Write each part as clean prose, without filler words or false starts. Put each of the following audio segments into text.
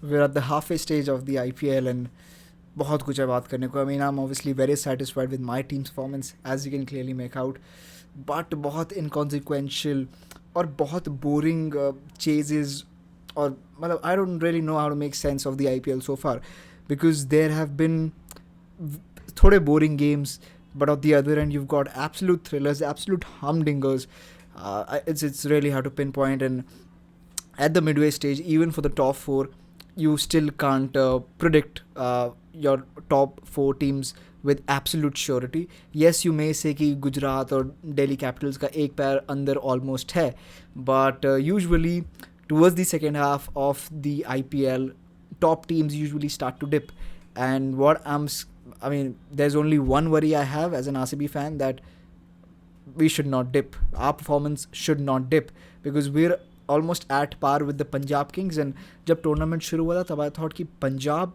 we're at the halfway stage of the IPL and बहुत कुछ है बात करने को. I mean, I'm obviously very satisfied with my team's performance, as you can clearly make out. But बहुत inconsequential और बहुत boring chases और मतलब I don't really know how to make sense of the IPL so far, because there have been थोड़े boring games, but on the other end you've got absolute thrillers, absolute humdingers. It's really hard to pinpoint, and at the midway stage, even for the top four, you still can't predict your top four teams with absolute surety. Yes, you may say कि गुजरात और Delhi Capitals का एक पैर अंदर almost है, but usually towards the second half of the IPL, top teams usually start to dip. And I mean, there's only one worry I have as an RCB fan, that we should not dip. Our performance should not dip, because we're almost at par with the Punjab Kings. And जब tournament शुरू हुआ था तब I thought कि Punjab,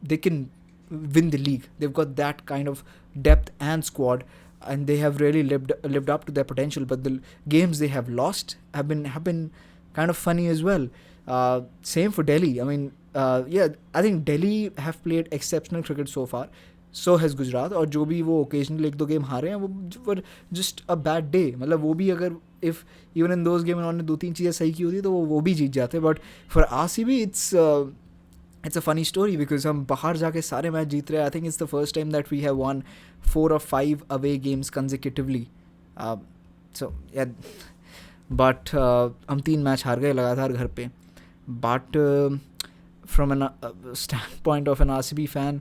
they can win the league. They've got that kind of depth and squad, and they have really lived up to their potential. But the games they have lost have been kind of funny as well. Same for Delhi. I mean, I think Delhi have played exceptional cricket so far. So has Gujarat. और जो भी वो occasionally एक दो game हारे हैं, वो were just a bad day. मतलब वो भी अगर if even in those games उन्होंने दो तीन चीज़ें सही की होती तो वो भी जीत जाते. But for RCB it's a funny story, because हम बाहर जाके सारे मैच जीत रहे हैं. I think it's the first time that we have won 4 or 5 away games consecutively. So yeah, but हम 3 मैच हार गए लगातार घर पे. But from a standpoint of an RCB fan,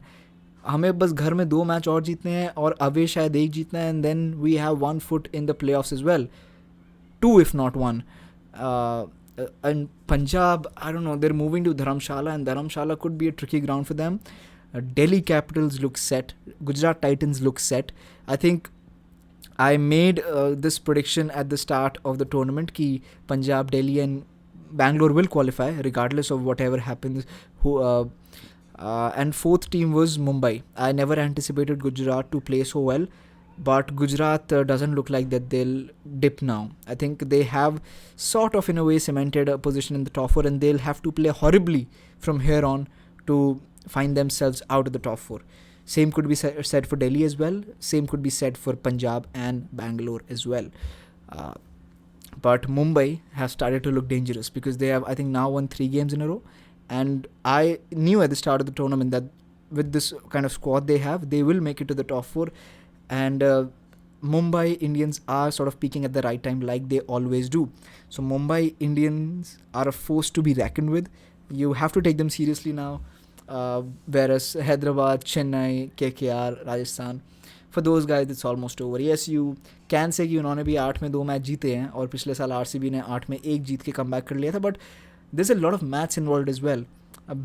हमें बस घर में 2 मैच और जीतने हैं और अवे शायद 1 जीतना है, and then we have 1 foot in the playoffs as well. 2 if not 1. And Punjab, I don't know, they're moving to Dharamshala, and Dharamshala could be a tricky ground for them. Delhi Capitals look set. Gujarat Titans look set. I think I made this prediction at the start of the tournament कि Punjab, Delhi and Bangalore will qualify regardless of whatever happens. And fourth team was Mumbai. I never anticipated Gujarat to play so well, but Gujarat doesn't look like that they'll dip now. I think they have sort of in a way cemented a position in the top 4, and they'll have to play horribly from here on to find themselves out of the top 4. Same could be said for Delhi as well. Same could be said for Punjab and Bangalore as well. But Mumbai has started to look dangerous, because they have, I think, now won 3 games in a row. And I knew at the start of the tournament that with this kind of squad they have, they will make it to the top 4. And Mumbai Indians are sort of peaking at the right time, like they always do. So Mumbai Indians are a force to be reckoned with. You have to take them seriously now. Whereas Hyderabad, Chennai, KKR, Rajasthan, for those guys it's almost over. Yes, you can say कि उन्होंने भी 8 में 2 match जीते हैं, और पिछले साल RCB ने 8 में 1 जीत के कम बैक कर लिया था. But there's a lot of maths involved as well,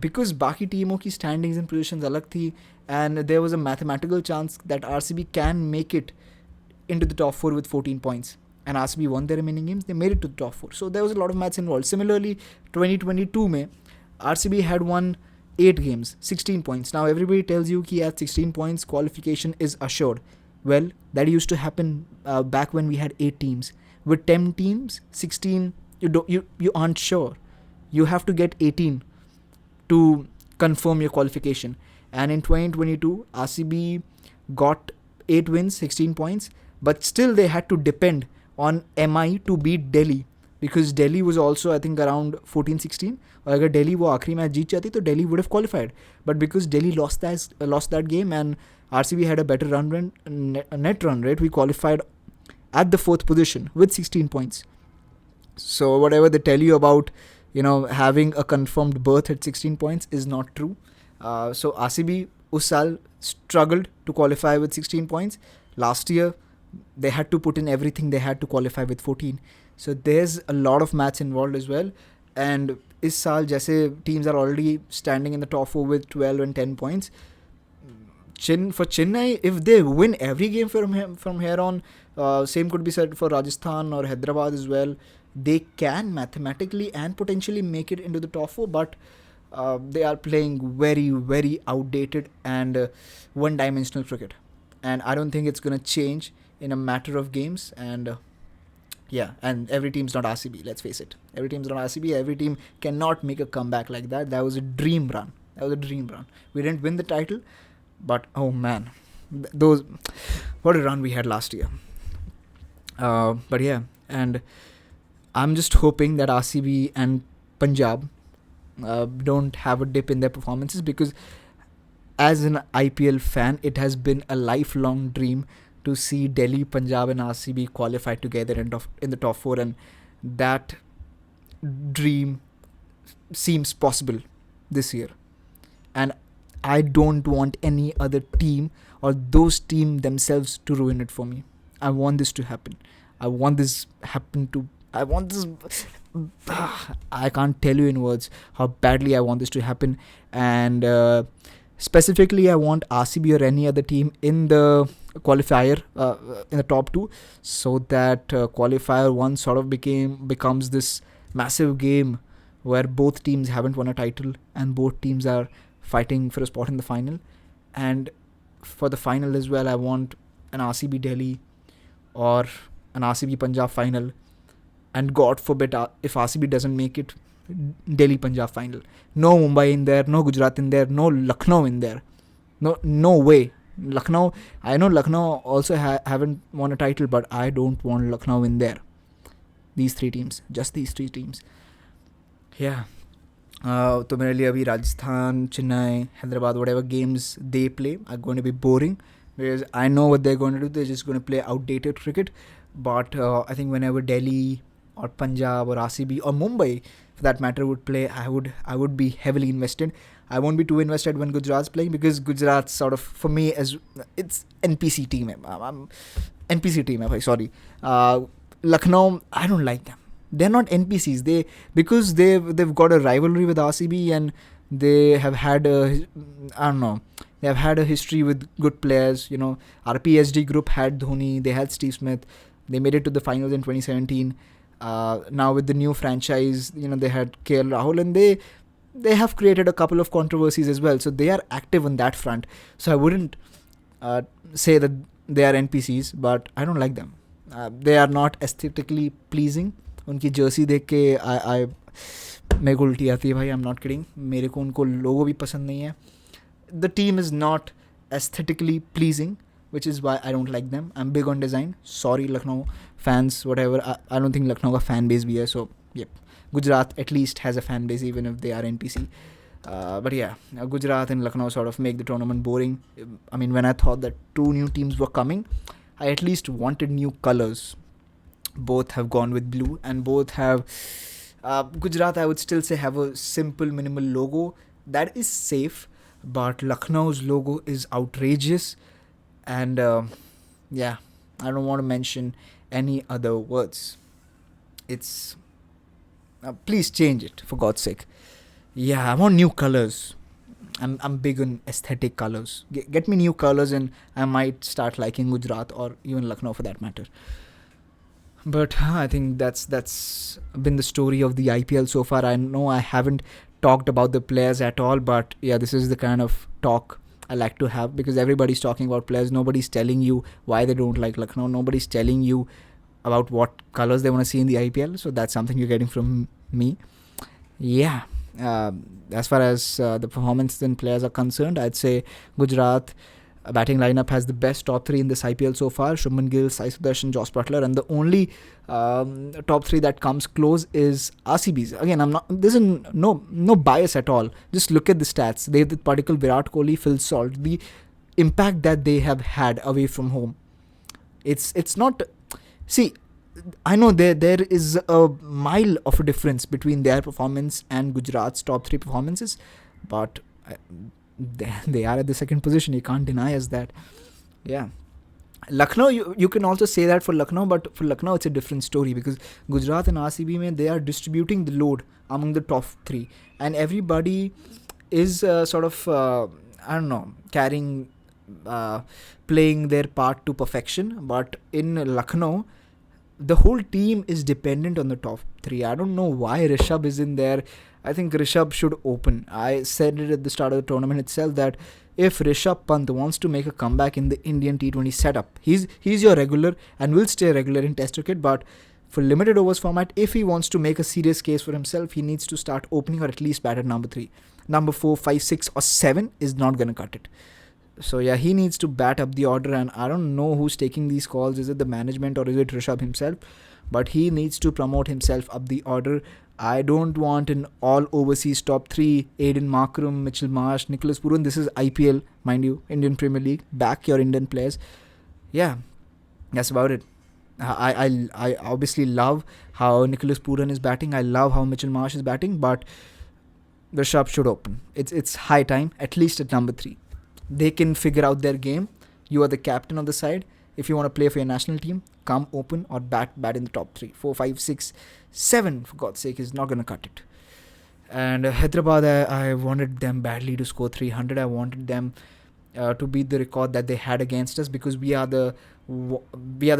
because बाकी टीमों की standings and positions अलग थी, and there was a mathematical chance that RCB can make it into the top 4 with 14 points, and RCB won their remaining games. They made it to the top 4. So there was a lot of maths involved. Similarly, 2022 में RCB had won 8 games, 16 points. Now everybody tells you कि at 16 points qualification is assured. Well, that used to happen back when we had 8 teams. With 10 teams, 16, you aren't sure. You have to get 18 to confirm your qualification. And in 2022, RCB got 8 wins, 16 points, but still they had to depend on MI to beat Delhi, because Delhi was also, I think, around 14-16. और अगर Delhi वो आखिरी match जीत जाती तो Delhi would have qualified. But because Delhi lost that game and RCB had a better net run rate, we qualified at the 4th position with 16 points. So whatever they tell you about, having a confirmed berth at 16 points is not true. So RCB उस साल struggled to qualify with 16 points. Last year, they had to put in everything they had to qualify with 14. So there's a lot of maths involved as well. And इस साल जैसे teams are already standing in the top 4 with 12 and 10 points. For Chennai, if they win every game from here on, same could be said for Rajasthan or Hyderabad as well. They can mathematically and potentially make it into the top 4, but they are playing very, very outdated and one-dimensional cricket. And I don't think it's going to change in a matter of games. And Yeah, and every team's not RCB, let's face it. Every team's not RCB. Every team cannot make a comeback like that. That was a dream run. We didn't win the title, but oh man, those what a run we had last year. But yeah, and I'm just hoping that RCB and Punjab don't have a dip in their performances, because as an IPL fan, it has been a lifelong dream to see Delhi, Punjab, and RCB qualify together in the top four, and that dream seems possible this year. And I don't want any other team or those team themselves to ruin it for me. I want this to happen. I want this. I can't tell you in words how badly I want this to happen. And specifically, I want RCB or any other team in the qualifier, in the top two, so that qualifier one sort of becomes this massive game where both teams haven't won a title and both teams are fighting for a spot in the final. And for the final as well, I want an RCB Delhi or an RCB Punjab final, and God forbid if RCB doesn't make it, Delhi Punjab final. No Mumbai in there, no Gujarat in there, no Lucknow in there. No way. Lucknow, I know Lucknow also haven't won a title, but I don't want Lucknow in there. These three teams, just these three teams. Yeah. तो मेरे लिए अभी Rajasthan, Chennai, Hyderabad, whatever games they play are going to be boring, because I know what they're going to do. They're just going to play outdated cricket. But I think whenever Delhi or Punjab or RCB or Mumbai, for that matter, would play, I would be heavily invested. I won't be too invested when Gujarat's playing, because Gujarat sort of, for me, as it's NPC team. NPC team. Sorry. Lucknow, I don't like them. They're not NPCs. Because they've got a rivalry with RCB, and they have had they have had a history with good players. You know, RPSD group had Dhoni, they had Steve Smith, they made it to the finals in 2017. Now with the new franchise, they had KL Rahul, and they have created a couple of controversies as well. So they are active on that front. So I wouldn't say that they are NPCs, but I don't like them. They are not aesthetically pleasing. उनकी Jersey देख के मेरे को उल्टी आती है भाई. I am not kidding. मेरे को उनको लोगो भी पसंद नहीं है. The team is not aesthetically pleasing, which is why I don't like them. I'm big on design. Sorry Lucknow fans, whatever. I don't think Lucknow का fan base भी है. So yep, Gujarat at least has a fan base, even if they are NPC. But yeah, Gujarat and Lucknow sort of make the tournament boring. I mean, when I thought that two new teams were coming, I at least wanted new colors. Both have gone with blue, and both have Gujarat, I would still say, have a simple minimal logo that is safe, but Lucknow's logo is outrageous. And yeah, I don't want to mention any other words. It's please change it, for God's sake. Yeah, I want new colors. I'm big on aesthetic colors. Get me new colors and I might start liking Gujarat, or even Lucknow for that matter. But I think that's been the story of the IPL so far. I know I haven't talked about the players at all, but yeah, this is the kind of talk I like to have, because everybody's talking about players. Nobody's telling you why they don't like Lucknow. Nobody's telling you about what colors they want to see in the IPL. So that's something you're getting from me. Yeah. As far as the performance and players are concerned, I'd say Gujarat batting lineup has the best top three in this IPL so far. Shubman Gill, Sai Sudarshan, Joss Butler, and the only top three that comes close is RCB's. Again, there's no bias at all. Just look at the stats. They have the particle Virat Kohli, Phil Salt, the impact that they have had away from home. It's not. See, I know there is a mile of a difference between their performance and Gujarat's top three performances, but they are at the second position. You can't deny us that. Yeah. Lucknow, you can also say that for Lucknow, but for Lucknow it's a different story, because Gujarat and RCB, they are distributing the load among the top three, and everybody is sort of carrying playing their part to perfection. But in Lucknow, the whole team is dependent on the top three. I don't know why Rishabh is in there. I think Rishabh should open. I said it at the start of the tournament itself that if Rishabh Pant wants to make a comeback in the Indian T20 setup, he's your regular and will stay regular in Test cricket. But for limited overs format, if he wants to make a serious case for himself, he needs to start opening or at least bat at number 3. Number 4, 5, 6 or 7 is not going to cut it. So yeah, he needs to bat up the order, and I don't know who's taking these calls. Is it the management or is it Rishabh himself? But he needs to promote himself up the order. I don't want an all overseas top 3, Aiden Markram, Mitchell Marsh, Nicholas Pooran. This is IPL, mind you, Indian Premier League. Back your Indian players. Yeah, that's about it. I obviously love how Nicholas Pooran is batting. I love how Mitchell Marsh is batting, but Rishabh should open. It's high time, at least at number 3. They can figure out their game. You are the captain of the side. If you want to play for your national team, come open or bat in the top 3. 4, 5, 6, 7, for God's sake, is not going to cut it. And Hyderabad, I wanted them badly to score 300. I wanted them to beat the record that they had against us, because we are the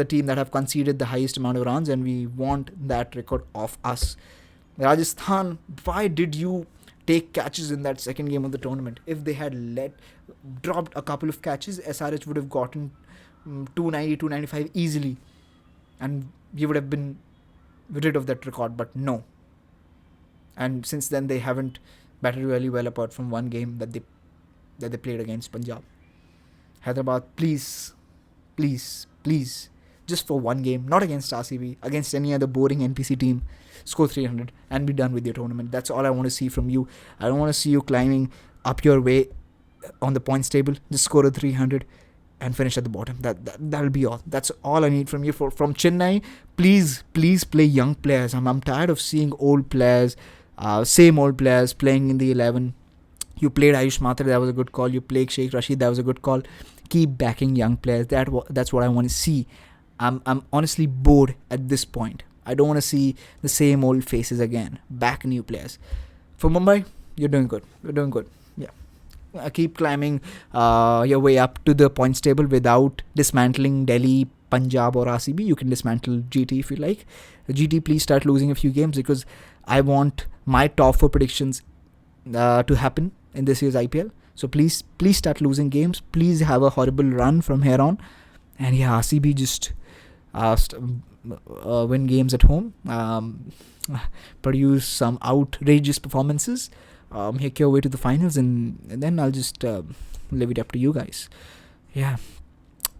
team that have conceded the highest amount of runs, and we want that record of us. Rajasthan, why did you take catches in that second game of the tournament? If they had dropped a couple of catches, SRH would have gotten 290, 295 easily, and we would have been rid of that record, but no. And since then they haven't batted really well, apart from one game that they played against Punjab. Hyderabad, please, just for one game, not against RCB, against any other boring NPC team, score 300 and be done with your tournament. That's all I want to see from you. I don't want to see you climbing up your way on the points table. Just score a 300 and finish at the bottom. That'll be all. That's all I need from you. From Chennai, please play young players. I'm tired of seeing old players, same old players playing in the 11. You played Ayush Matre, that was a good call. You played Sheikh Rashid, that was a good call. Keep backing young players. That's what I want to see. I'm honestly bored at this point. I don't want to see the same old faces again. Back new players. For Mumbai, you're doing good. Yeah. Keep climbing your way up to the points table without dismantling Delhi, Punjab or RCB. You can dismantle GT if you like. GT, please start losing a few games, because I want my top 4 predictions to happen in this year's IPL. So please start losing games. Please have a horrible run from here on. And yeah, RCB just win games at home. Produce some outrageous performances. Make your way to the finals, and then I'll just leave it up to you guys. Yeah,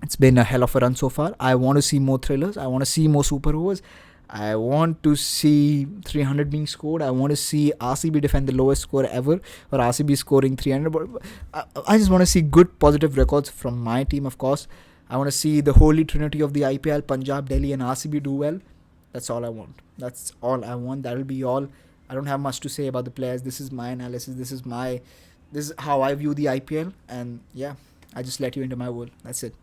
it's been a hell of a run so far. I want to see more thrillers. I want to see more super overs. I want to see 300 being scored. I want to see RCB defend the lowest score ever, or RCB scoring 300. But I just want to see good positive records from my team, of course. I want to see the holy trinity of the IPL, Punjab, Delhi and RCB do well. That's all I want. That'll be all. I don't have much to say about the players. This is my analysis. This is how I view the IPL. And yeah, I just let you into my world. That's it.